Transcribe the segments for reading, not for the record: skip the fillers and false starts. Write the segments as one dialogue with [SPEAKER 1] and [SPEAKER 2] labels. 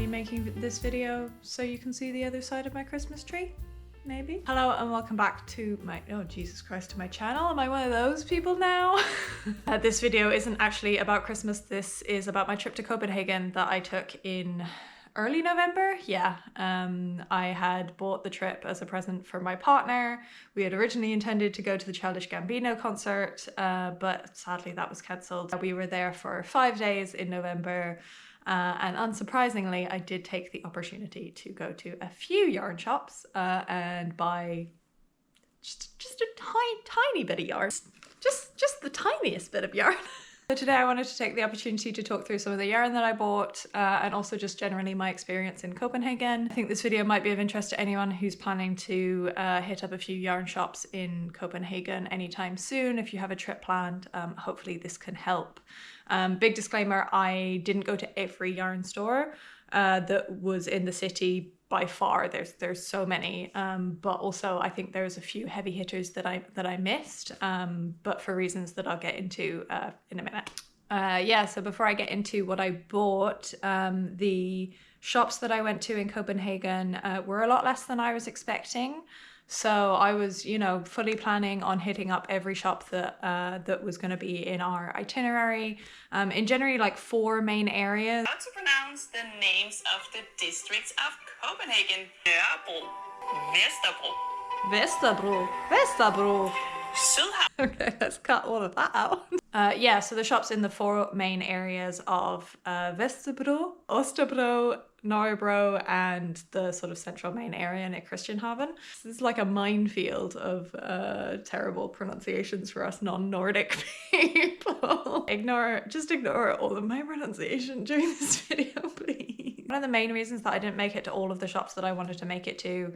[SPEAKER 1] me making this video so you can see the other side of my Christmas tree? Maybe? Hello and welcome back to my, oh Jesus Christ, to my channel. Am I one of those people now? This video isn't actually about Christmas. This is about my trip to Copenhagen that I took in early November. Yeah, I had bought the trip as a present for my partner. We had originally intended to go to the Childish Gambino concert, but sadly that was cancelled. We were there for 5 days in November. And unsurprisingly, I did take the opportunity to go to a few yarn shops and buy just a tiny bit of yarn. Just the tiniest bit of yarn. So today I wanted to take the opportunity to talk through some of the yarn that I bought and also just generally my experience in Copenhagen. I think this video might be of interest to anyone who's planning to hit up a few yarn shops in Copenhagen anytime soon. If you have a trip planned, hopefully this can help. Big disclaimer, I didn't go to every yarn store that was in the city by far. There's so many, but also I think there's a few heavy hitters that I missed, but for reasons that I'll get into in a minute. Yeah, so before I get into what I bought, the shops that I went to in Copenhagen were a lot less than I was expecting. So I was, you know, fully planning on hitting up every shop that that was going to be in our itinerary. In generally like 4 main areas.
[SPEAKER 2] How to pronounce the names of the districts of Copenhagen? Nørrebro, Vesterbro,
[SPEAKER 1] Vesterbro.
[SPEAKER 2] Sydhavn.
[SPEAKER 1] Okay, let's cut all of that out. Yeah, so the shops in the 4 main areas of Vesterbro, Østerbro, Nørrebro, and the sort of central main area near Christianshavn. This is like a minefield of terrible pronunciations for us non-Nordic people. Just ignore all of my pronunciation during this video, please. One of the main reasons that I didn't make it to all of the shops that I wanted to make it to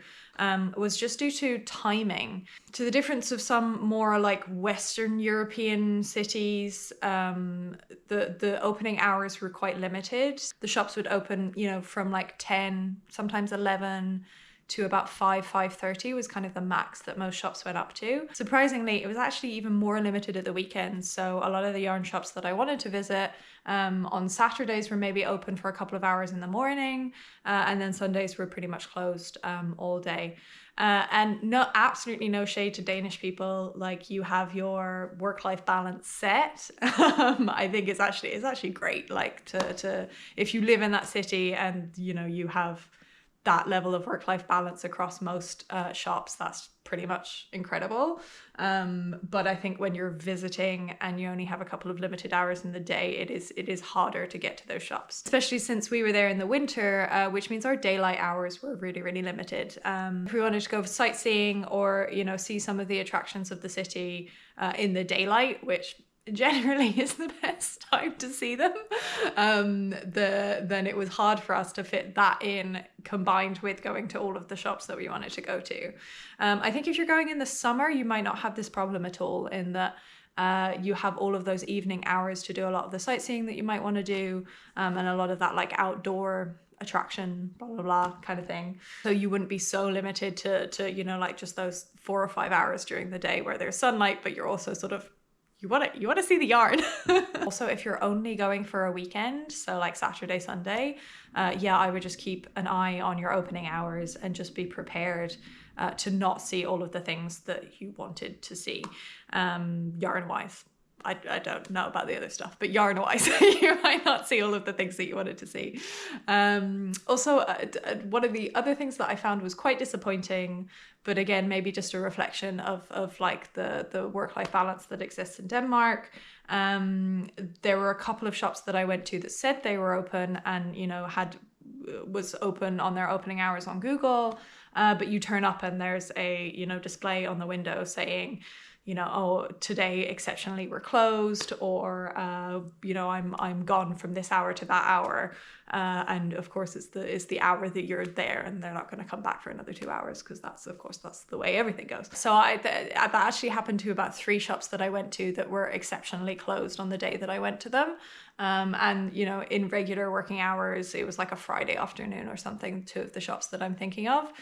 [SPEAKER 1] was just due to timing. To the difference of some more like Western European cities, the opening hours were quite limited. The shops would open, you know, from like 10, sometimes 11 to about 5:30 was kind of the max that most shops went up to. Surprisingly, it was actually even more limited at the weekends. So a lot of the yarn shops that I wanted to visit on Saturdays were maybe open for a couple of hours in the morning, and then Sundays were pretty much closed all day. And absolutely no shade to Danish people. Like, you have your work-life balance set. I think it's actually great. Like to if you live in that city and you know you have that level of work-life balance across most shops, that's pretty much incredible. But I think when you're visiting and you only have a couple of limited hours in the day, it is harder to get to those shops, especially since we were there in the winter, which means our daylight hours were really, really limited. If we wanted to go sightseeing or, you know, see some of the attractions of the city in the daylight, which generally is the best time to see them, then it was hard for us to fit that in, combined with going to all of the shops that we wanted to go to. I think if you're going in the summer, you might not have this problem at all, in that you have all of those evening hours to do a lot of the sightseeing that you might want to do, and a lot of that like outdoor attraction, blah blah blah kind of thing. So you wouldn't be so limited to you know, like just those 4 or 5 hours during the day where there's sunlight, but you're also sort of, you want to see the yarn. Also, if you're only going for a weekend, so like Saturday, Sunday, yeah, I would just keep an eye on your opening hours and just be prepared to not see all of the things that you wanted to see, yarn-wise. I don't know about the other stuff, but yarn-wise, you might not see all of the things that you wanted to see. Also, one of the other things that I found was quite disappointing, but again, maybe just a reflection of like the work-life balance that exists in Denmark. There were a couple of shops that I went to that said they were open and, you know, was open on their opening hours on Google, but you turn up and there's a, you know, display on the window saying, you know, oh, today exceptionally we're closed, or you know, I'm gone from this hour to that hour, and of course it's the hour that you're there, and they're not going to come back for another 2 hours, because that's the way everything goes. So that actually happened to about 3 shops that I went to that were exceptionally closed on the day that I went to them. And, you know, in regular working hours, it was like a Friday afternoon or something, two of the shops that I'm thinking of,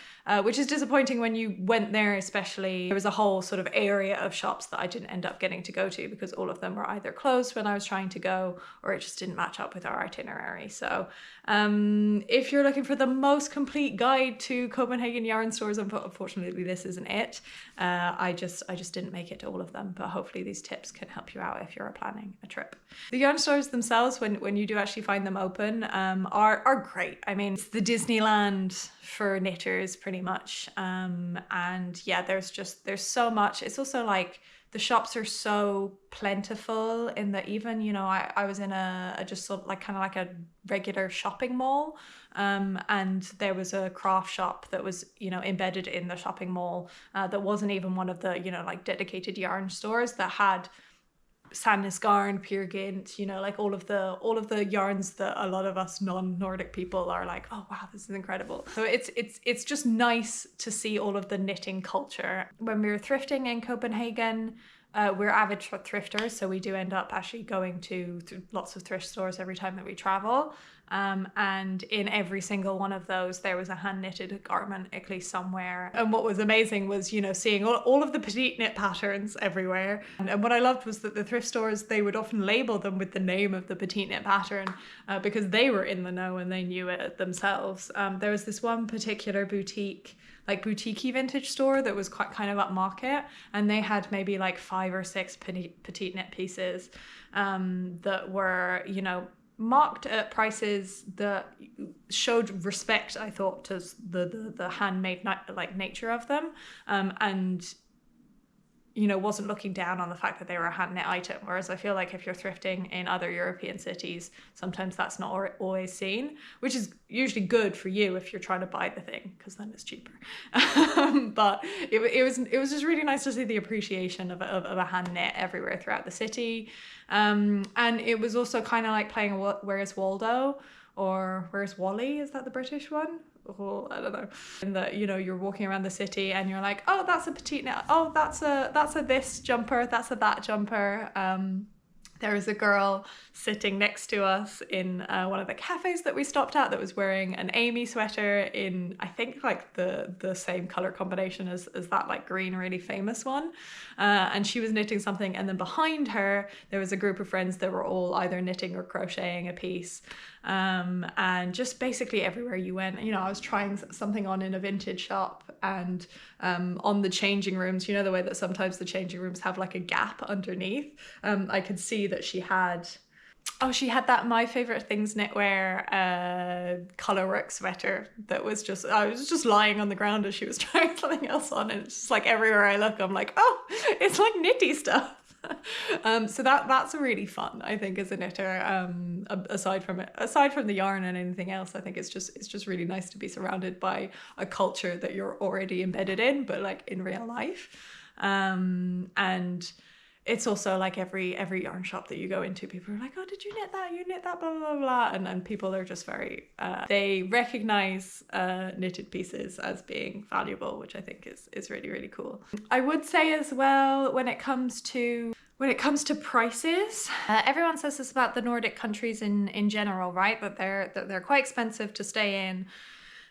[SPEAKER 1] which is disappointing when you went there, especially. There was a whole sort of area of shops that I didn't end up getting to go to because all of them were either closed when I was trying to go or it just didn't match up with our itinerary. So if you're looking for the most complete guide to Copenhagen yarn stores, unfortunately this isn't it. I just didn't make it to all of them, but hopefully these tips can help you out if you're planning a trip. The yarn stores themselves, when you do actually find them open, are great. I mean, it's the Disneyland for knitters pretty much. And yeah, there's so much. It's also like the shops are so plentiful in that even, you know, I was in a just sort of like kind of like a regular shopping mall, and there was a craft shop that was, you know, embedded in the shopping mall, that wasn't even one of the, you know, like dedicated yarn stores, that had Sandnes Garn, Peer Gynt, you know, like all of the yarns that a lot of us non-Nordic people are like, oh wow, this is incredible. So it's just nice to see all of the knitting culture. When we were thrifting in Copenhagen, we're avid thrifters, so we do end up actually going to lots of thrift stores every time that we travel. And in every single one of those, there was a hand knitted garment, at least somewhere. And what was amazing was, you know, seeing all of the petite knit patterns everywhere. And what I loved was that the thrift stores, they would often label them with the name of the petite knit pattern, because they were in the know and they knew it themselves. There was this one particular boutique, like boutique-y vintage store that was quite kind of upmarket, and they had maybe like 5 or 6 petite knit pieces that were, you know, marked at prices that showed respect, I thought, to the handmade like nature of them, and you know, wasn't looking down on the fact that they were a hand knit item. Whereas I feel like if you're thrifting in other European cities, sometimes that's not always seen, which is usually good for you if you're trying to buy the thing, because then it's cheaper. But it was just really nice to see the appreciation of a hand knit everywhere throughout the city. And it was also kind of like playing Where's Waldo, or Where's Wally? Is that the British one? Oh, I don't know. And that, you know, you're walking around the city and you're like, oh, that's a petite knit. Oh, that's a this jumper. That's a that jumper. There was a girl sitting next to us in one of the cafes that we stopped at that was wearing an Amy sweater in, I think, like the same color combination as that like green really famous one. And she was knitting something, and then behind her there was a group of friends that were all either knitting or crocheting a piece. And just basically everywhere you went, you know, I was trying something on in a vintage shop, and on the changing rooms, you know, the way that sometimes the changing rooms have like a gap underneath, I could see that she had that My Favorite Things knitwear colorwork sweater that was just, I was just lying on the ground as she was trying something else on, and it's just like everywhere I look I'm like, oh, it's like knitty stuff. So that's really fun, I think, as a knitter. Aside from the yarn and anything else, I think it's just really nice to be surrounded by a culture that you're already embedded in, but like in real life. And it's also like every yarn shop that you go into, people are like, oh, did you knit that? You knit that, blah, blah, blah, blah. And people are just very, they recognize knitted pieces as being valuable, which I think is really, really cool. I would say as well, when it comes to prices, everyone says this about the Nordic countries in general, right? That they're quite expensive to stay in,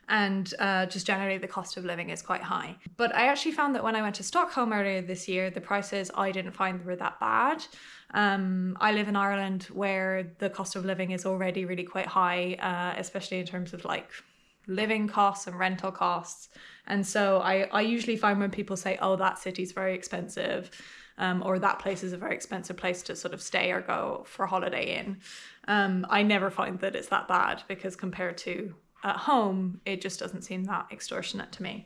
[SPEAKER 1] and just generally the cost of living is quite high. But I actually found that when I went to Stockholm earlier this year, the prices I didn't find were that bad. I live in Ireland, where the cost of living is already really quite high, especially in terms of like living costs and rental costs. And so I usually find when people say, oh, that city's very expensive, or that place is a very expensive place to sort of stay or go for holiday in, I never find that it's that bad, because compared to at home, it just doesn't seem that extortionate to me.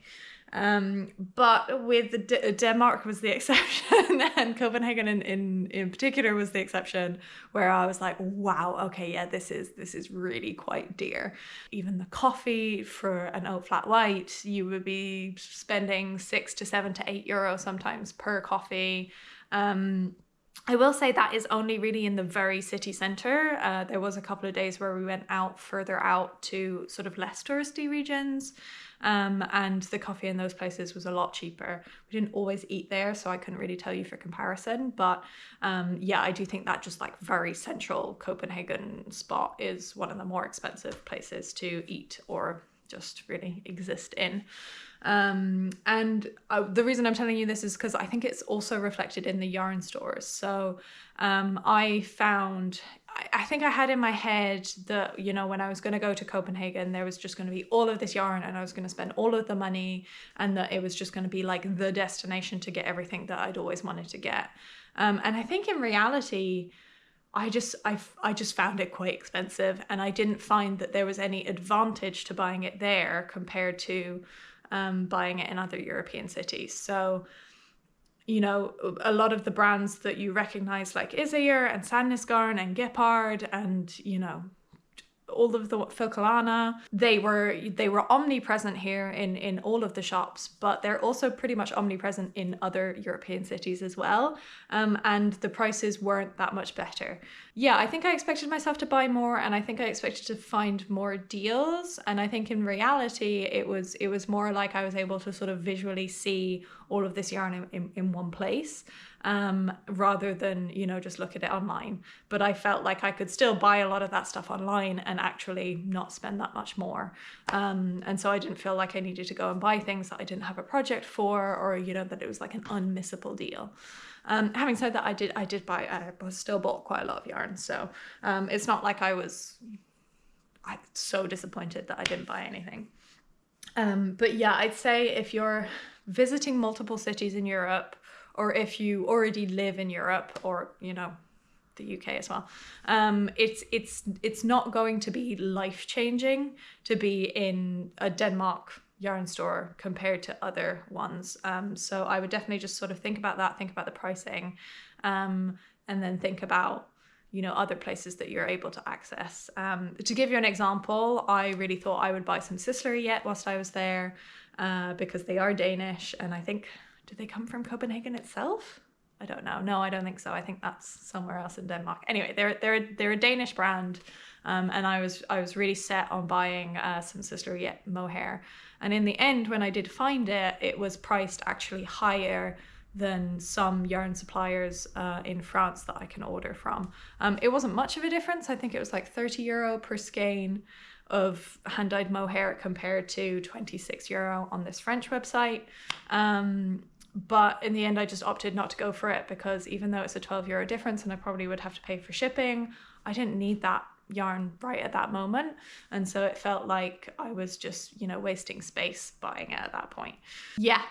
[SPEAKER 1] But with Denmark was the exception, and Copenhagen in particular was the exception, where I was like, wow, okay, yeah, this is really quite dear. Even the coffee for an oat flat white, you would be spending 6 to 7 to 8 euro sometimes per coffee. I will say that is only really in the very city centre. There was a couple of days where we went out further out to sort of less touristy regions, and the coffee in those places was a lot cheaper. We didn't always eat there, so I couldn't really tell you for comparison. But yeah, I do think that just like very central Copenhagen spot is one of the more expensive places to eat or just really exist in. The reason I'm telling you this is because I think it's also reflected in the yarn stores. So I think I had in my head that, you know, when I was going to go to Copenhagen, there was just going to be all of this yarn and I was going to spend all of the money, and that it was just going to be like the destination to get everything that I'd always wanted to get. And I think in reality, I just found it quite expensive, and I didn't find that there was any advantage to buying it there compared to buying it in other European cities. So, you know, a lot of the brands that you recognize, like Isager and Sandnes Garn and Gepard and, you know, all of the Filcolana, they were omnipresent here in all of the shops, but they're also pretty much omnipresent in other European cities as well. And the prices weren't that much better. Yeah, I think I expected myself to buy more, and I think I expected to find more deals. And I think in reality, it was more like I was able to sort of visually see all of this yarn in one place, rather than, you know, just look at it online. But I felt like I could still buy a lot of that stuff online and actually not spend that much more. And so I didn't feel like I needed to go and buy things that I didn't have a project for, or, you know, that it was like an unmissable deal. Having said that, I still bought quite a lot of yarn. So it's not like I was so disappointed that I didn't buy anything. But yeah, I'd say if you're visiting multiple cities in Europe, or if you already live in Europe, or, you know, the UK as well, it's not going to be life-changing to be in a Denmark yarn store compared to other ones. So I would definitely just sort of think about that, think about the pricing, and then think about, you know, other places that you're able to access. To give you an example, I really thought I would buy some Sisleri yet whilst I was there, because they are Danish, and I think, do they come from Copenhagen itself? I don't know. No, I don't think so. I think that's somewhere else in Denmark. Anyway, they're a Danish brand, and I was really set on buying some Sisleri mohair. And in the end, when I did find it, it was priced actually higher than some yarn suppliers in France that I can order from. It wasn't much of a difference. I think it was like €30 per skein of hand-dyed mohair compared to €26 on this French website. But in the end, I just opted not to go for it, because even though it's a €12 difference and I probably would have to pay for shipping, I didn't need that yarn right at that moment. And so it felt like I was just, you know, wasting space buying it at that point. Yeah.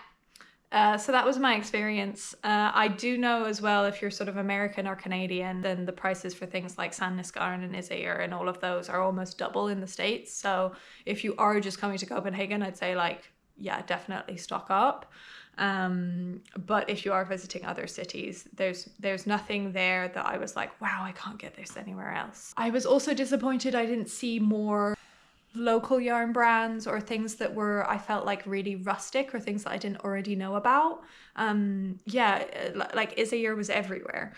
[SPEAKER 1] So that was my experience. I do know as well, if you're sort of American or Canadian, then the prices for things like Sandnes Garn and Isager and all of those are almost double in the States. So if you are just coming to Copenhagen, I'd say, like, yeah, definitely stock up. But if you are visiting other cities, there's nothing there that I was like, wow, I can't get this anywhere else. I was also disappointed I didn't see more local yarn brands or things that were, I felt like, really rustic, or things that I didn't already know about. Yeah, like Isager was everywhere.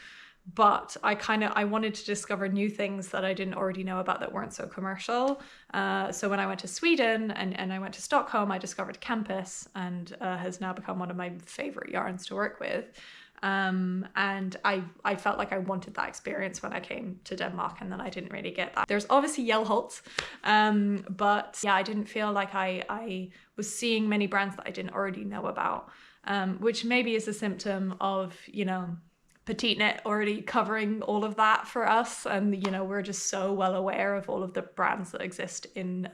[SPEAKER 1] But I wanted to discover new things that I didn't already know about that weren't so commercial. So when I went to Sweden and I went to Stockholm, I discovered Campus, and has now become one of my favorite yarns to work with. And I felt like I wanted that experience when I came to Denmark, and then I didn't really get that. There's obviously Hjelholts, but yeah, I didn't feel like I was seeing many brands that I didn't already know about, which maybe is a symptom of, you know, Petite Knit already covering all of that for us, and, you know, we're just so well aware of all of the brands that exist in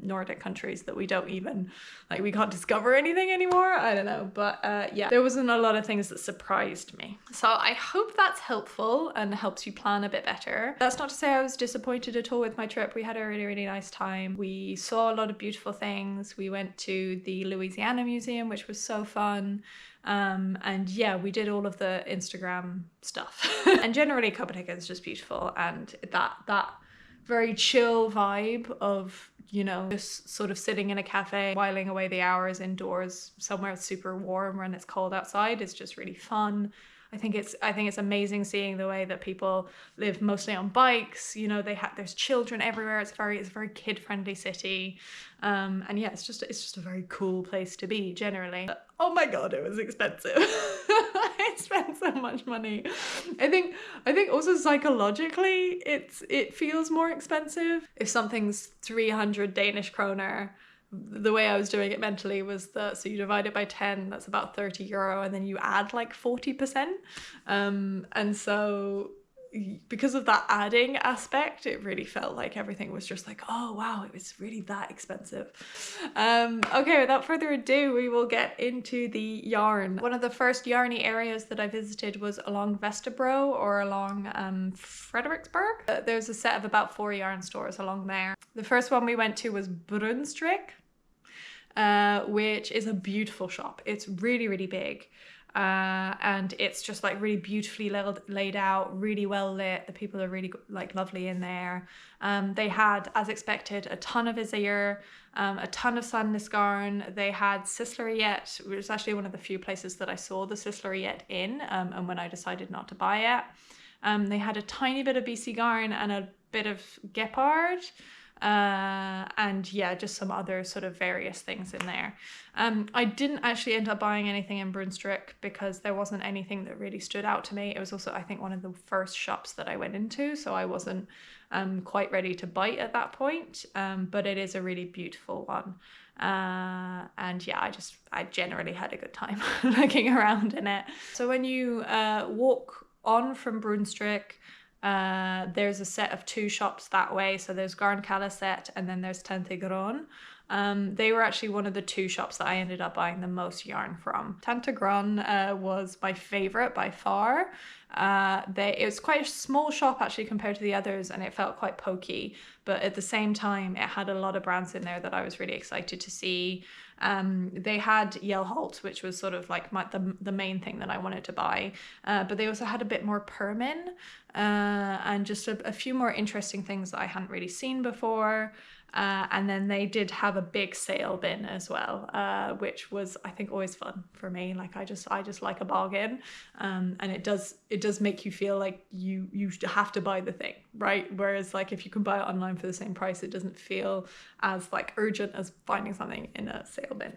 [SPEAKER 1] Nordic countries that we don't even, like, we can't discover anything anymore. I don't know, but yeah, there wasn't a lot of things that surprised me. So I hope that's helpful and helps you plan a bit better. That's not to say I was disappointed at all with my trip. We had a really, really nice time. We saw a lot of beautiful things. We went to the Louisiana Museum, which was so fun. And yeah, we did all of the Instagram stuff. And generally Copenhagen is just beautiful, and that very chill vibe of, you know, just sort of sitting in a cafe, whiling away the hours indoors somewhere super warm when it's cold outside is just really fun. I think it's amazing seeing the way that people live mostly on bikes. You know, there's children everywhere. It's a very kid-friendly city. And yeah, it's just a very cool place to be generally. Oh my god, it was expensive. I spent so much money. I think also psychologically it feels more expensive. If something's 300 Danish kroner, the way I was doing it mentally was that, so you divide it by 10, that's about 30 euro, and then you add like 40%. And so because of that adding aspect, it really felt like everything was just like, oh wow, it was really that expensive. Okay, without further ado, we will get into the yarn. One of the first yarny areas that I visited was along Vesterbro or along Frederiksberg. There's a set of about 4 yarn stores along there. The first one we went to was Bruun, which is a beautiful shop. It's really, really big. And it's just like really beautifully laid out, really well lit. The people are really like lovely in there. They had, as expected, a ton of Isager, a ton of Soernes garn. They had Sisleriet, which was actually one of the few places that I saw the Sisleriet in, and when I decided not to buy it. They had a tiny bit of BC garn and a bit of Gepard. And yeah, just some other sort of various things in there. I didn't actually end up buying anything in Bruun because there wasn't anything that really stood out to me. It was also, I think, one of the first shops that I went into, so I wasn't quite ready to bite at that point. But it is a really beautiful one. And yeah, I generally had a good time looking around in it. So when you walk on from Bruun, there's a set of 2 shops that way. So there's Garnkalaset and then there's Tante Gron. They were actually one of the 2 shops that I ended up buying the most yarn from. Tante Gron was my favorite by far. It was quite a small shop actually compared to the others, and it felt quite pokey, but at the same time it had a lot of brands in there that I was really excited to see. They had Hjelholts, which was sort of like the main thing that I wanted to buy, but they also had a bit more Permin, and just a few more interesting things that I hadn't really seen before. And then they did have a big sale bin as well, which was, I think, always fun for me. Like I just like a bargain, and it does make you feel like you have to buy the thing, right? Whereas like if you can buy it online for the same price, it doesn't feel as like urgent as finding something in a sale bin.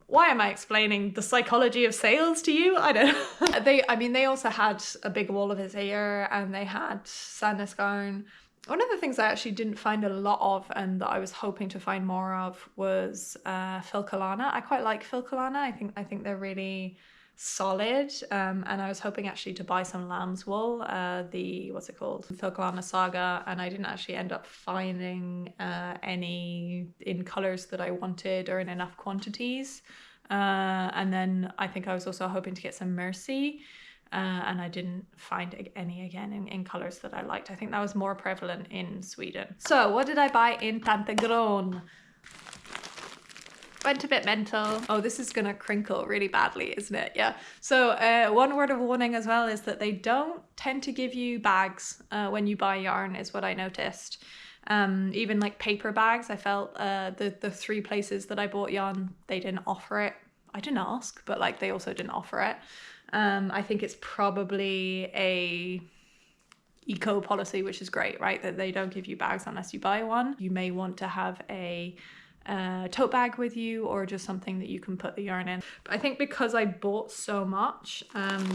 [SPEAKER 1] Why am I explaining the psychology of sales to you? I don't know. They also had a big wall of Isager, and they had Soernes garn. One of the things I actually didn't find a lot of and that I was hoping to find more of was Filcolana. I quite like Filcolana. I think they're really solid, and I was hoping actually to buy some lamb's wool, what's it called, Filcolana Saga, and I didn't actually end up finding any in colours that I wanted or in enough quantities. And then I think I was also hoping to get some Mercy. And I didn't find any again in colours that I liked. I think that was more prevalent in Sweden. So what did I buy in Tante Gron? Went a bit mental. Oh, this is gonna crinkle really badly, isn't it? Yeah. So one word of warning as well is that they don't tend to give you bags when you buy yarn, is what I noticed. Even like paper bags, I felt the 3 places that I bought yarn, they didn't offer it. I didn't ask, but like they also didn't offer it. I think it's probably a eco policy, which is great, right? That they don't give you bags unless you buy one. You may want to have a tote bag with you, or just something that you can put the yarn in. But I think because I bought so much,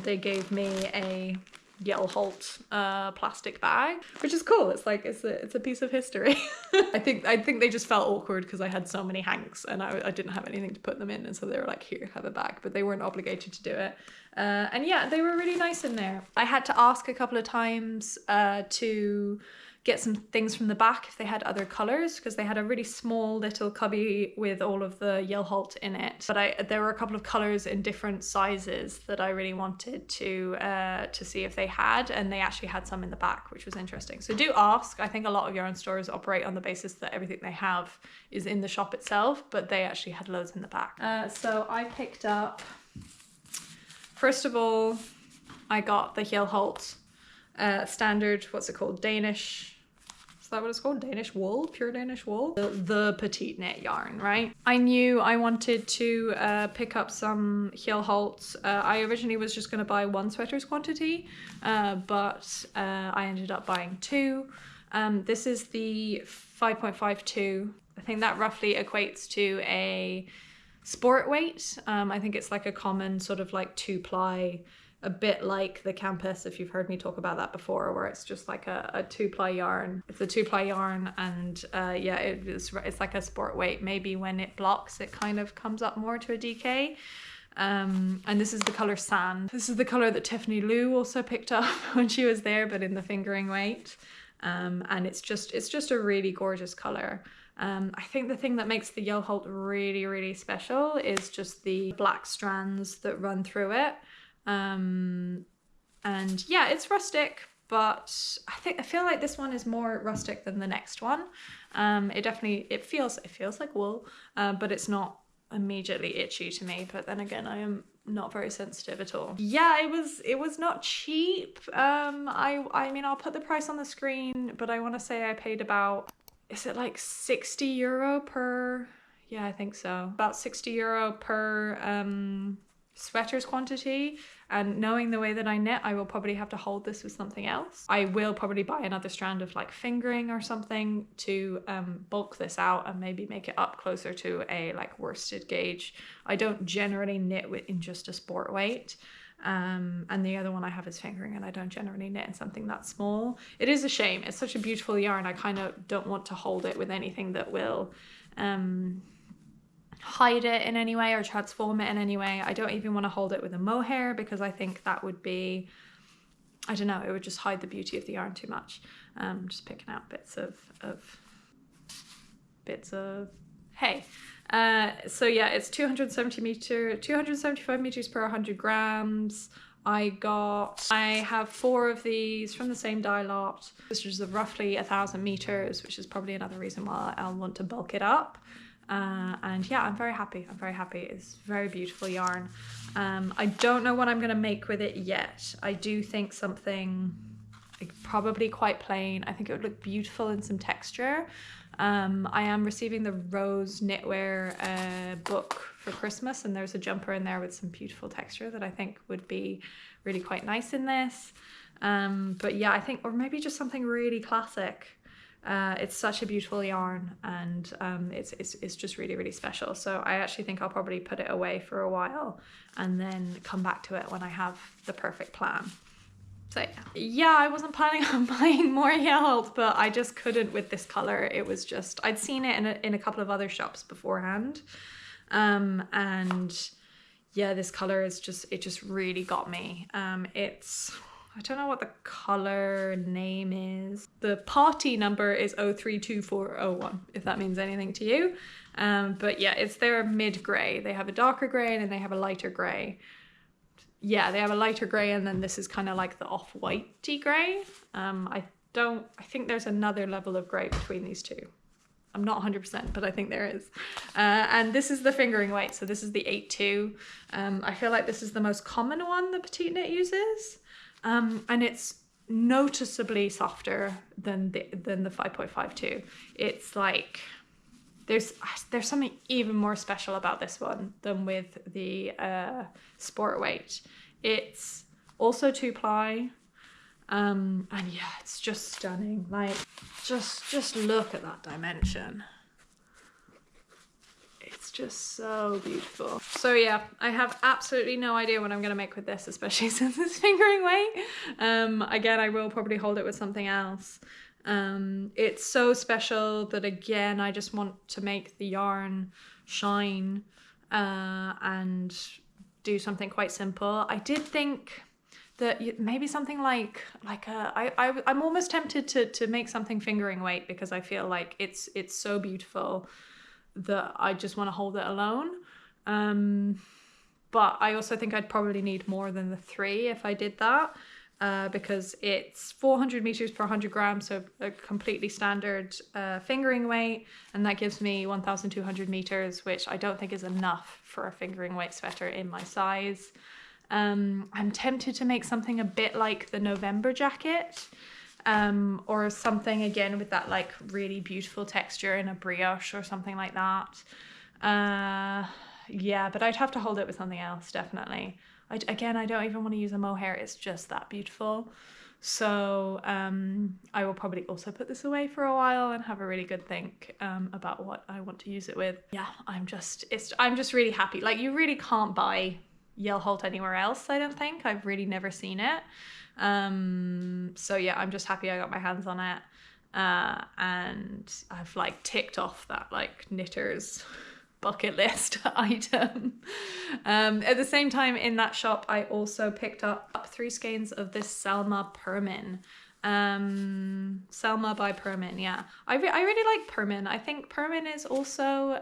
[SPEAKER 1] they gave me a Hjelholts plastic bag, which is cool. It's like it's a piece of history. I think they just felt awkward because I had so many hanks and I didn't have anything to put them in, and so they were like, here, have a bag, but they weren't obligated to do it. And yeah, they were really nice in there. I had to ask a couple of times to get some things from the back if they had other colors, because they had a really small little cubby with all of the Hjelholt in it. But there were a couple of colors in different sizes that I really wanted to see if they had, and they actually had some in the back, which was interesting. So do ask. I think a lot of yarn stores operate on the basis that everything they have is in the shop itself, but they actually had loads in the back. So I picked up, first of all, I got the Hjelholt standard, what's it called, Danish that what it's called? Danish wool, pure Danish wool. The petite knit yarn, right? I knew I wanted to pick up some Hjelholts. I originally was just going to buy one sweater's quantity, but I ended up buying two. This is the 5.52. I think that roughly equates to a sport weight. I think it's like a common sort of like 2-ply, a bit like the campus, if you've heard me talk about that before, where it's just like a 2-ply yarn. It's a 2-ply yarn, and yeah, it's like a sport weight. Maybe when it blocks, it kind of comes up more to a DK. And this is the color Sand. This is the color that Tiffany Lou also picked up when she was there, but in the fingering weight. And it's just a really gorgeous color. I think the thing that makes the Hjelholt really, really special is just the black strands that run through it. And yeah, it's rustic, but I feel like this one is more rustic than the next one. It feels like wool, but it's not immediately itchy to me. But then again, I am not very sensitive at all. Yeah, it was not cheap. I mean, I'll put the price on the screen, but I want to say I paid about, is it like 60 euro per, yeah, I think so, about 60 euro per sweater's quantity. And knowing the way that I knit, I will probably have to hold this with something else. I will probably buy another strand of like fingering or something to bulk this out and maybe make it up closer to a like worsted gauge. I don't generally knit in just a sport weight. And the other one I have is fingering, and I don't generally knit in something that small. It is a shame. It's such a beautiful yarn. I kind of don't want to hold it with anything that will hide it in any way or transform it in any way. I don't even want to hold it with a mohair, because I think that would be, I don't know, it would just hide the beauty of the yarn too much. Just picking out bits of hay. So yeah, it's 275 meters per 100 grams. I have 4 of these from the same dye lot, which is roughly 1,000 meters, which is probably another reason why I'll want to bulk it up. And yeah, I'm very happy. It's very beautiful yarn. I don't know what I'm going to make with it yet. I do think something like probably quite plain. I think it would look beautiful in some texture. I am receiving the Rose Knitwear book for Christmas, and there's a jumper in there with some beautiful texture that I think would be really quite nice in this. But yeah, I think, or maybe just something really classic. It's such a beautiful yarn, and it's just really, really special. So I actually think I'll probably put it away for a while and then come back to it when I have the perfect plan. So yeah, I wasn't planning on buying more Hjelholt, but I just couldn't with this color. It was just, I'd seen it in a couple of other shops beforehand, and yeah, this color is it just really got me. I don't know what the color name is. The party number is 032401, if that means anything to you. But yeah, it's their mid-grey. They have a darker grey and then they have a lighter grey. Yeah, they have a lighter grey, and then this is kind of like the off-whitey grey. I think there's another level of grey between these two. I'm not 100%, but I think there is. And this is the fingering weight. So this is the 8.2. I feel like this is the most common one that Petite Knit uses. And it's noticeably softer than the 5.52. It's like there's something even more special about this one than with the sport weight. It's also 2-ply, and yeah, it's just stunning. Like just look at that dimension. It's just so beautiful. So yeah, I have absolutely no idea what I'm gonna make with this, especially since it's fingering weight. Again, I will probably hold it with something else. It's so special that, again, I just want to make the yarn shine and do something quite simple. I did think that maybe something like I'm almost tempted to make something fingering weight, because I feel like it's so beautiful that I just want to hold it alone. But I also think I'd probably need more than the 3 if I did that, because it's 400 meters per 100 grams, so a completely standard fingering weight, and that gives me 1,200 meters, which I don't think is enough for a fingering weight sweater in my size. I'm tempted to make something a bit like the November jacket, or something again with that like really beautiful texture in a brioche or something like that. Yeah, but I'd have to hold it with something else, definitely. I don't even want to use a mohair. It's just that beautiful. So I will probably also put this away for a while and have a really good think about what I want to use it with. Yeah, I'm just really happy. Like, you really can't buy Hjelholts anywhere else, I don't think. I've really never seen it. So yeah, I'm just happy I got my hands on it. And I've like ticked off that like knitters bucket list item. At the same time, in that shop, I also picked up 3 skeins of this Selma Permin. Selma by Permin, yeah. I really like Permin. I think Permin is also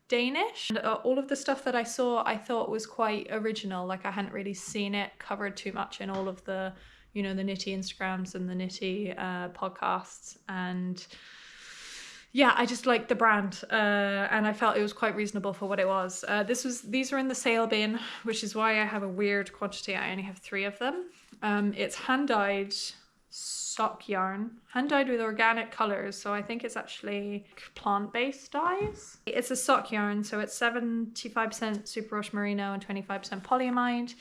[SPEAKER 1] Danish. And all of the stuff that I saw, I thought was quite original. Like, I hadn't really seen it covered too much in all of the, you know, the Knitty Instagrams and the Knitty podcasts. And yeah, I just liked the brand, and I felt it was quite reasonable for what it was. These are in the sale bin, which is why I have a weird quantity. I only have 3 of them. It's hand-dyed sock yarn, hand-dyed with organic colors, so I think it's actually plant-based dyes. It's a sock yarn, so it's 75% superwash merino and 25% polyamide.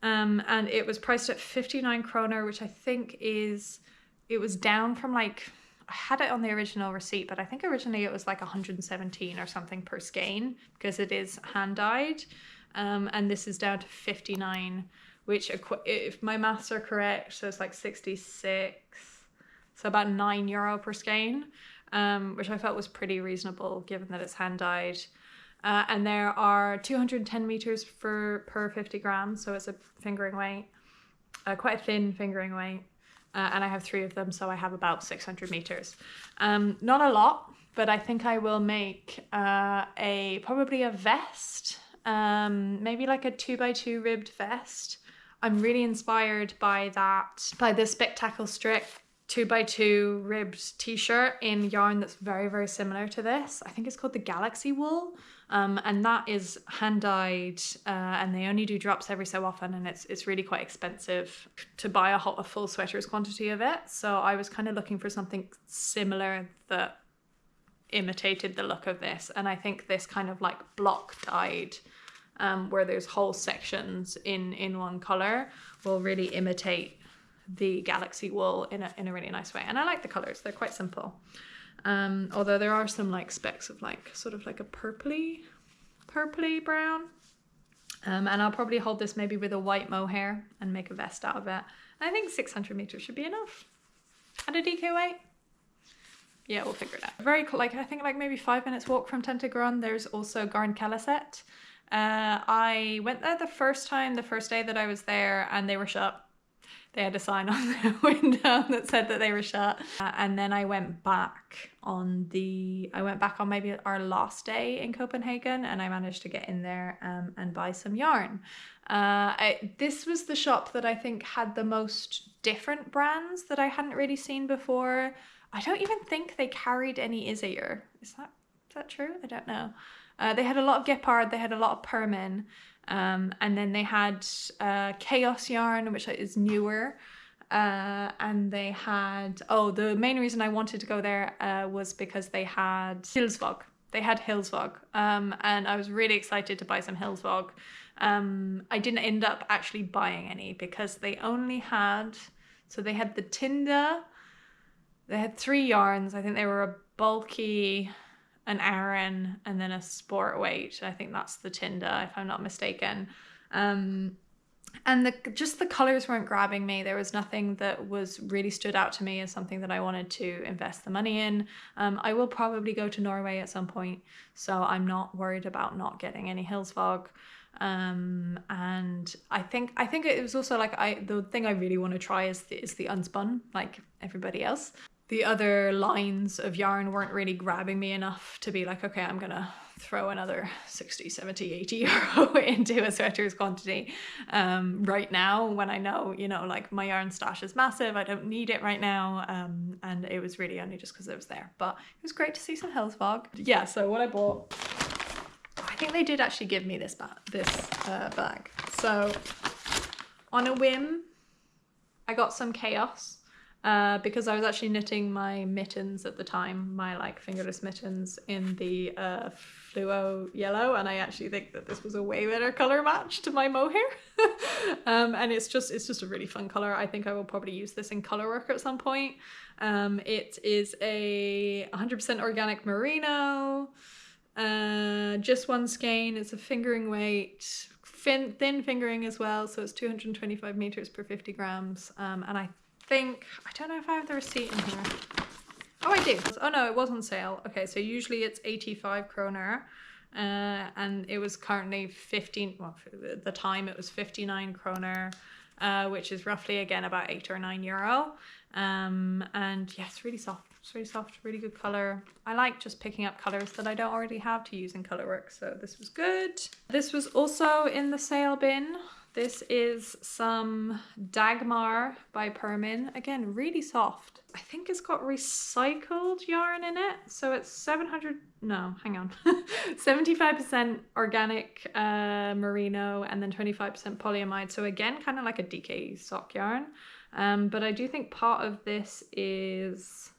[SPEAKER 1] And it was priced at 59 kroner, which I think it was down from like, I had it on the original receipt, but I think originally it was like 117 or something per skein because it is hand dyed. And this is down to 59, which if my maths are correct, so it's like 66, so about €9 per skein, which I felt was pretty reasonable given that it's hand dyed. And there are 210 meters per 50 grams, so it's a fingering weight, quite a thin fingering weight. And I have 3 of them, so I have about 600 meters. Not a lot, but I think I will make probably a vest, maybe like a 2x2 ribbed vest. I'm really inspired by the Spectacle Strik 2x2 ribbed t-shirt in yarn that's very, very similar to this. I think it's called the Galaxy Wool. And that is hand dyed, and they only do drops every so often, and it's really quite expensive to buy a full sweater's quantity of it. So I was kind of looking for something similar that imitated the look of this, and I think this kind of like block dyed, where there's whole sections in one color, will really imitate the Galaxy Wool in a really nice way. And I like the colors; they're quite simple. Although there are some like specks of like sort of like a purpley brown. And I'll probably hold this maybe with a white mohair and make a vest out of it. I think 600 meters should be enough. And a DK weight. Yeah, we'll figure it out. I think like maybe 5 minutes walk from Tante Gron, there's also Garnkalaset. I went there the first day that I was there, and they were shut. They had a sign on the window that said that they were shut. And then I went back on maybe our last day in Copenhagen, and I managed to get in there and buy some yarn. This was the shop that I think had the most different brands that I hadn't really seen before. I don't even think they carried any Isager. Is that true? I don't know. They had a lot of Gepard, they had a lot of Permin. And then they had Kaos yarn, which is newer. And they had, the main reason I wanted to go there was because they had Hilsvåg. And I was really excited to buy some Hilsvåg. I didn't end up actually buying any because they only had, so they had the Tinde, they had 3 yarns. I think they were a bulky, an Aran, and then a sport weight. I think that's the Tinde, if I'm not mistaken. And the colors weren't grabbing me. There was nothing that was really stood out to me as something that I wanted to invest the money in. I will probably go to Norway at some point, so I'm not worried about not getting any Hilsvåg. And I think it was also like the thing I really want to try is the unspun, like everybody else. The other lines of yarn weren't really grabbing me enough to be like, okay, I'm gonna throw another 60, 70, 80 euro into a sweater's quantity right now, when I know, like my yarn stash is massive. I don't need it right now. And it was really only just because it was there. But it was great to see some Hilsvåg. Yeah, so what I bought, I think they did actually give me this bag. So on a whim, I got some Kaos. because I was actually knitting my mittens at the time, my like fingerless mittens in the fluo yellow, and I actually think that this was a way better color match to my mohair. And it's just a really fun color. I think I will probably use this in color work at some point. It is a 100% organic merino, just one skein. It's a fingering weight, thin fingering as well, so it's 225 meters per 50 grams. And I don't know if I have the receipt in here. Oh, I do. Oh no, it was on sale. Okay, so usually it's 85 kroner. And it was currently 15, well, at the time it was 59 kroner, which is roughly again about 8 or 9 euro. And yeah, it's really soft. It's really soft, really good color. I like just picking up colors that I don't already have to use in color work, so this was good. This was also in the sale bin. This is some Dagmar by Permin. Again, really soft. I think it's got recycled yarn in it. So it's 75% organic merino and then 25% polyamide. So again, kind of like a DK sock yarn. But I do think part of this is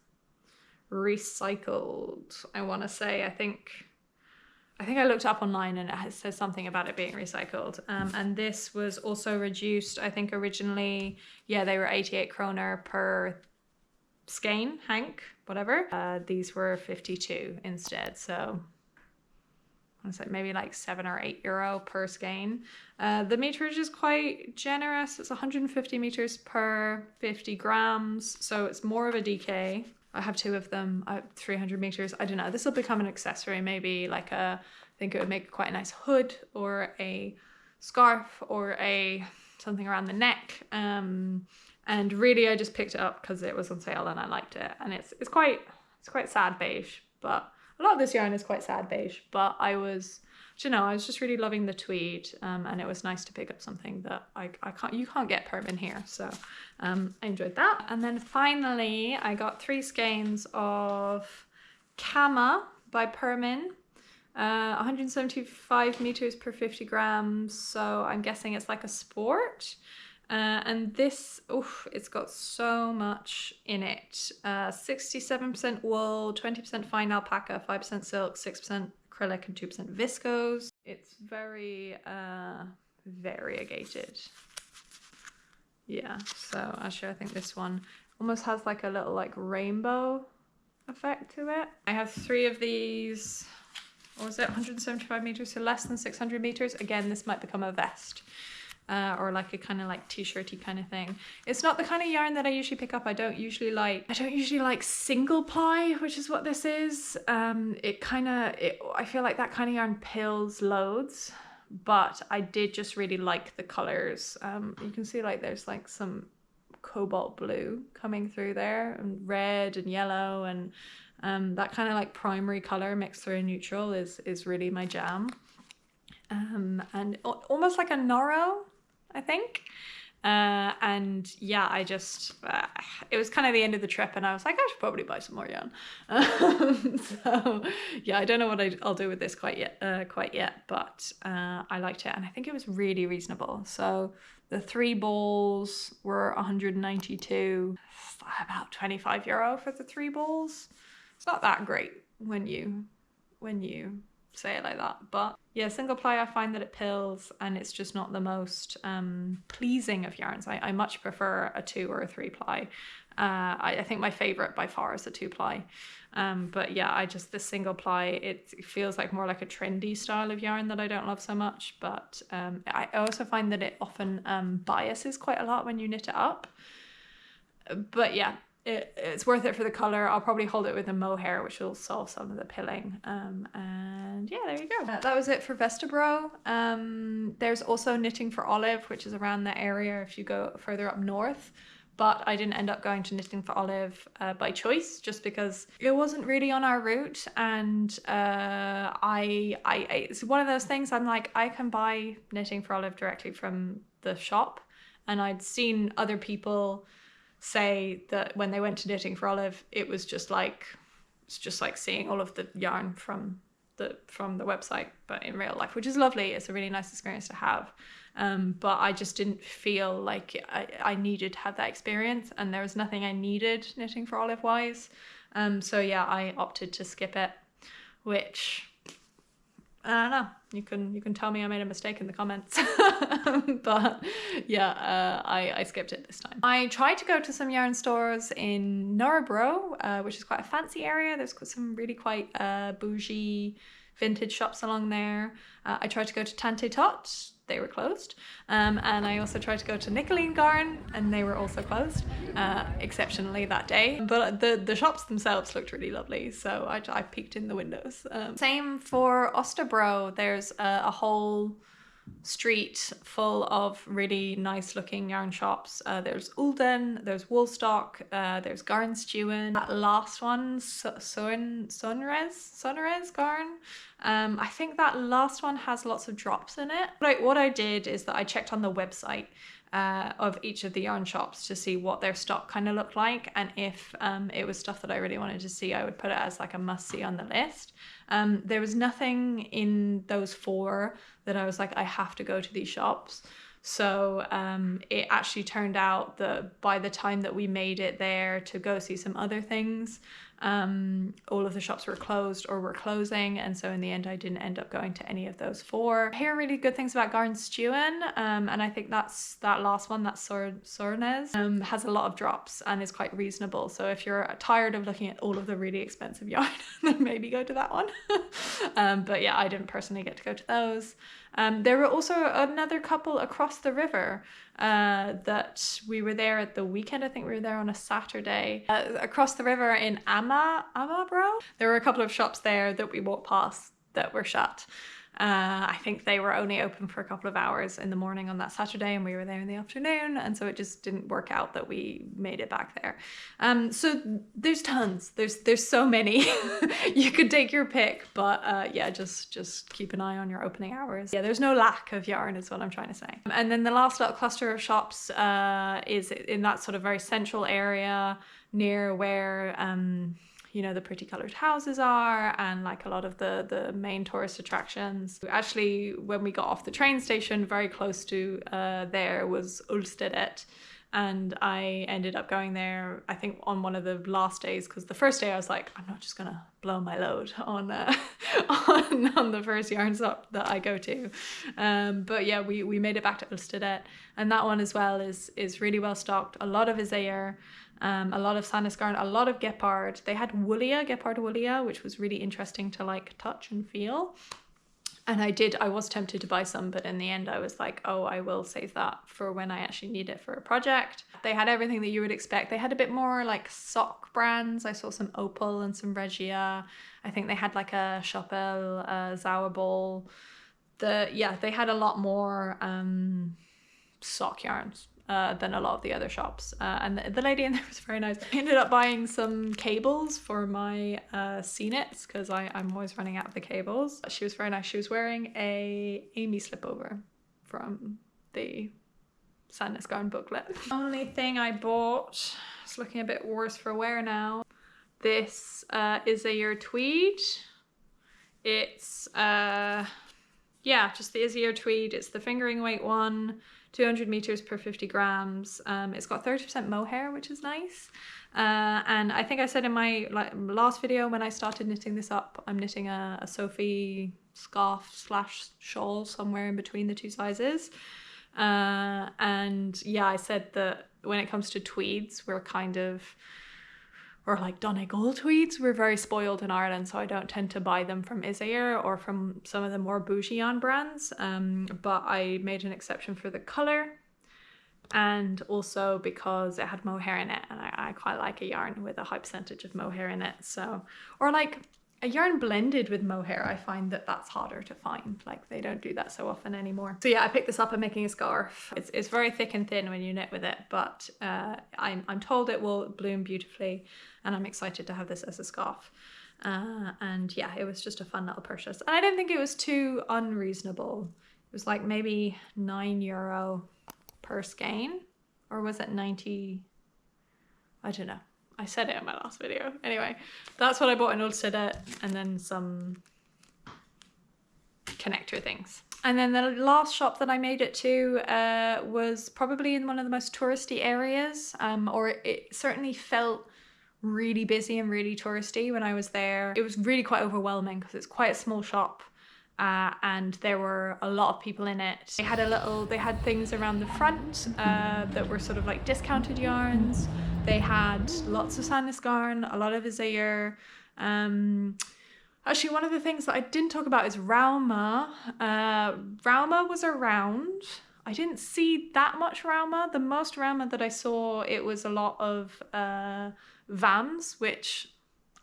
[SPEAKER 1] recycled, I want to say. I think I looked up online and it says something about it being recycled. And this was also reduced. I think originally, yeah, they were 88 kroner per skein, hank, whatever. These were 52 instead. So I say maybe like 7 or 8 euro per skein. The meterage is quite generous. It's 150 meters per 50 grams. So it's more of a DK. I have 2 of them. I have 300 meters. I don't know. This will become an accessory, maybe like I think it would make quite a nice hood or a scarf or something around the neck. And really, I just picked it up because it was on sale and I liked it. And it's quite sad beige, but a lot of this yarn is quite sad beige. But I was just really loving the tweed, and it was nice to pick up something that you can't get Permin here, so I enjoyed that. And then finally, I got 3 skeins of Kamma by Permin, 175 meters per 50 grams. So I'm guessing it's like a sport. And this, it's got so much in it. 67% wool, 20% fine alpaca, 5% silk, 6% acrylic and 2% viscose. It's very variegated. Yeah, so actually I think this one almost has like a little like rainbow effect to it. I have 3 of these. What was it? 175 meters, so less than 600 meters. Again, this might become a vest. Or like a kind of like t-shirty kind of thing. It's not the kind of yarn that I usually pick up. I don't usually like single ply, which is what this is. I feel like that kind of yarn pills loads, but I did just really like the colors. You can see like there's like some cobalt blue coming through there, and red and yellow, and that kind of like primary color mixed through a neutral is really my jam. And almost like a Noro, I think. And yeah, I just, it was kind of the end of the trip and I was like, I should probably buy some more yarn. So yeah, I don't know what I'll do with this quite yet, but I liked it and I think it was really reasonable. So the 3 balls were 192, about 25 euro for the 3 balls. It's not that great when you say it like that, but yeah, single ply I find that it pills and it's just not the most pleasing of yarns. I much prefer a 2 or a 3 ply. I think my favorite by far is a 2 ply, but yeah, the single ply, it feels like more like a trendy style of yarn that I don't love so much. But I also find that it often biases quite a lot when you knit it up, but yeah, it's worth it for the color. I'll probably hold it with a mohair, which will solve some of the pilling. And yeah, there you go. That was it for Vesterbro. There's also Knitting for Olive, which is around that area if you go further up north. But I didn't end up going to Knitting for Olive by choice, just because it wasn't really on our route. And it's one of those things I'm like, I can buy Knitting for Olive directly from the shop. And I'd seen other people say that when they went to Knitting for Olive, it's just like seeing all of the yarn from the website, but in real life, which is lovely. It's a really nice experience to have. But I just didn't feel like I needed to have that experience, and there was nothing I needed knitting for Olive wise. So yeah, I opted to skip it, which I don't know. You can tell me I made a mistake in the comments. But yeah, I skipped it this time. I tried to go to some yarn stores in Nørrebro, which is quite a fancy area. There's some really quite bougie vintage shops along there. I tried to go to Tante. They were closed. And I also tried to go to Nicoline Garn, and they were also closed, exceptionally that day. But the shops themselves looked really lovely, so I peeked in the windows. Same for Østerbro. There's a whole street full of really nice looking yarn shops. There's Ulden, there's Woolstock, there's Garnstuen. That last one, Soernes Garn. I think that last one has lots of drops in it. What I did is that I checked on the website of each of the yarn shops to see what their stock kind of looked like, and if it was stuff that I really wanted to see, I would put it as like a must-see on the list. There was nothing in those 4 that I was like, I have to go to these shops. So it actually turned out that by the time that we made it there to go see some other things, all of the shops were closed or were closing, and so in the end I didn't end up going to any of those 4. I hear really good things about Garnstuen, and I think that's that last one, that's Soernes, has a lot of drops and is quite reasonable. So if you're tired of looking at all of the really expensive yarn, then maybe go to that one. But yeah, I didn't personally get to go to those. There were also another couple across the river that we were there at the weekend. I think we were there on a Saturday. Across the river in Bro. There were a couple of shops there that we walked past that were shut. I think they were only open for a couple of hours in the morning on that Saturday, and we were there in the afternoon, and so it just didn't work out that we made it back there. So there's tons. There's so many. You could take your pick, but yeah, just keep an eye on your opening hours. Yeah, there's no lack of yarn is what I'm trying to say. And then the last little cluster of shops is in that sort of very central area near where you know, the pretty coloured houses are, and like a lot of the main tourist attractions. Actually, when we got off the train station, very close to there was Uldstedet, and I ended up going there, I think, on one of the last days, because the first day I was like, I'm not just gonna blow my load on on the first yarn shop that I go to. But yeah, we made it back to Uldstedet, and that one as well is really well stocked. A lot of Isager, a lot of Soernes garn, a lot of Gepard. They had Gepard Woolia, which was really interesting to like touch and feel. And I was tempted to buy some, but in the end I was like, oh, I will save that for when I actually need it for a project. They had everything that you would expect. They had a bit more like sock brands. I saw some Opal and some Regia. I think they had like a Chapelle, Zauerbol. They had a lot more sock yarns than a lot of the other shops. And the lady in there was very nice. I ended up buying some cables for my C-knits, because I'm always running out of the cables. She was very nice. She was wearing a Amy slipover from the Soernes Garn booklet. The only thing I bought, it's looking a bit worse for wear now. This is a Tweed. It's just the Isager Tweed. It's the fingering weight one. 200 meters per 50 grams. It's got 30% mohair, which is nice. And I think I said in my last video when I started knitting this up, I'm knitting a Sophie scarf / shawl somewhere in between the 2 sizes. And yeah, I said that when it comes to tweeds, or like Donegal tweeds, we're very spoiled in Ireland, so I don't tend to buy them from Isager or from some of the more bougie yarn brands. But I made an exception for the colour, and also because it had mohair in it, and I quite like a yarn with a high percentage of mohair in it. So, or like a yarn blended with mohair, I find that that's harder to find. Like they don't do that so often anymore. So yeah, I picked this up. I'm making a scarf. It's very thick and thin when you knit with it, but I'm told it will bloom beautifully, and I'm excited to have this as a scarf. And yeah, it was just a fun little purchase, and I don't think it was too unreasonable. It was like maybe €9 per skein, or was it 90? I don't know. I said it in my last video. Anyway, that's what I bought in Uldstedet, and then some connector things. And then the last shop that I made it to was probably in one of the most touristy areas, or it certainly felt really busy and really touristy when I was there. It was really quite overwhelming because it's quite a small shop. And there were a lot of people in it. They had things around the front that were sort of like discounted yarns. They had lots of Soernes garn, a lot of Isager. Actually, one of the things that I didn't talk about is Rauma. Rauma was around. I didn't see that much Rauma. The most Rauma that I saw, it was a lot of VAMs, which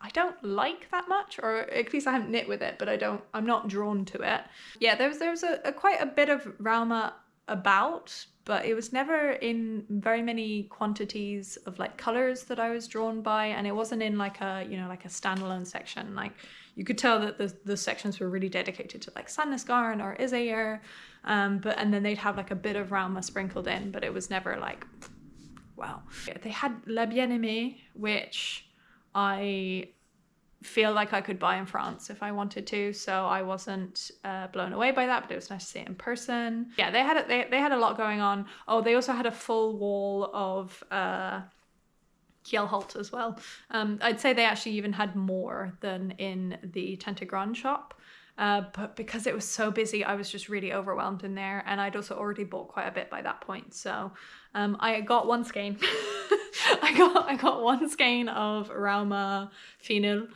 [SPEAKER 1] I don't like that much, or at least I haven't knit with it, but I'm not drawn to it. Yeah, there was quite a bit of Rauma about, but it was never in very many quantities of like colors that I was drawn by, and it wasn't in like a, you know, like a standalone section. Like you could tell that the sections were really dedicated to like Soernes garn or Isager, and then they'd have like a bit of Rauma sprinkled in, but it was never like, wow. They had La Bien-Aimée, which I feel like I could buy in France if I wanted to, so I wasn't blown away by that, but it was nice to see it in person. Yeah, they had a lot going on. Oh, they also had a full wall of Hjelholts as well. I'd say they actually even had more than in the Tante Gron shop. But because it was so busy, I was just really overwhelmed in there, and I'd also already bought quite a bit by that point. So I got one skein. I got one skein of Rauma Finull,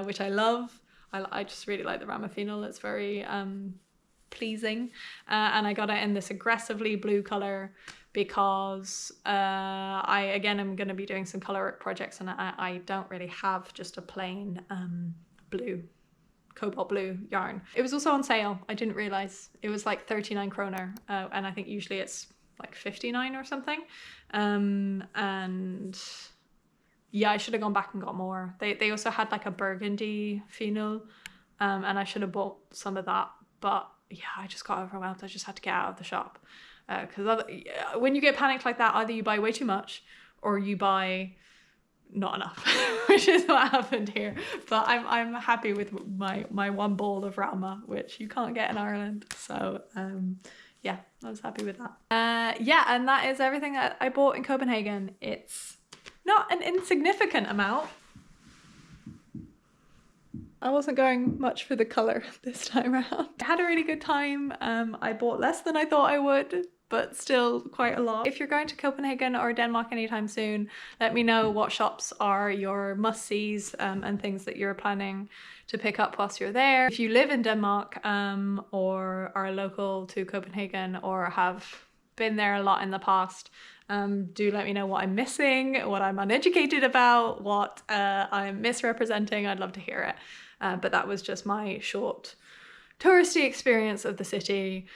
[SPEAKER 1] which I love. I just really like the Rauma Finull. It's very pleasing, and I got it in this aggressively blue color because I again am going to be doing some color work projects, and I don't really have just a plain blue. Cobalt blue yarn. It was also on sale. I didn't realize it was like 39 kroner, and I think usually it's like 59 or something. And yeah, I should have gone back and got more. They also had like a burgundy Finull, and I should have bought some of that, but yeah, I just got overwhelmed. I just had to get out of the shop, because when you get panicked like that, either you buy way too much or you buy not enough, which is what happened here. But I'm happy with my one ball of Rauma, which you can't get in Ireland. So yeah, I was happy with that. Yeah, and that is everything that I bought in Copenhagen. It's not an insignificant amount. I wasn't going much for the colour this time around. I had a really good time. I bought less than I thought I would, but still quite a lot. If you're going to Copenhagen or Denmark anytime soon, let me know what shops are your must-sees and things that you're planning to pick up whilst you're there. If you live in Denmark or are local to Copenhagen or have been there a lot in the past, do let me know what I'm missing, what I'm uneducated about, what I'm misrepresenting. I'd love to hear it. But that was just my short touristy experience of the city.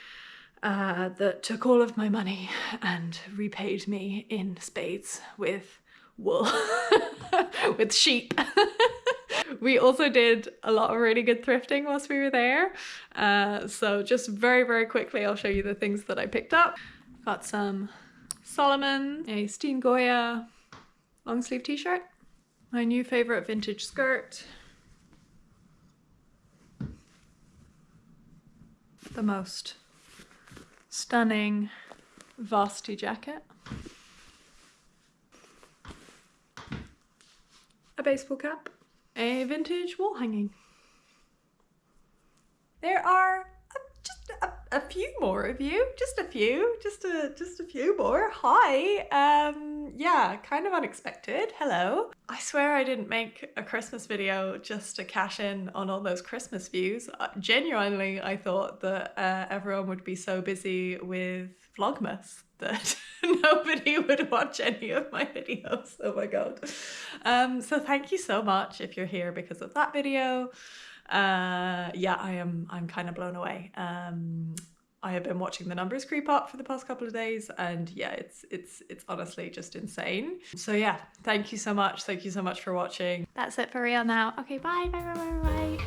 [SPEAKER 1] That took all of my money and repaid me in spades with wool, with sheep. We also did a lot of really good thrifting whilst we were there. So just very, very quickly, I'll show you the things that I picked up. Got some Solomon, a Steen Goya long sleeve t-shirt, my new favorite vintage skirt, the most stunning varsity jacket, a baseball cap, a vintage wall hanging. There are just a few more of you, just a few more. Hi. Yeah, kind of unexpected. Hello. I swear I didn't make a Christmas video just to cash in on all those Christmas views. Genuinely, I thought that everyone would be so busy with Vlogmas that nobody would watch any of my videos. Oh my god. So thank you so much if you're here because of that video. Yeah, I'm kind of blown away. I have been watching the numbers creep up for the past couple of days, and yeah, it's honestly just insane. So yeah, thank you so much for watching. That's it for real now. Okay, bye.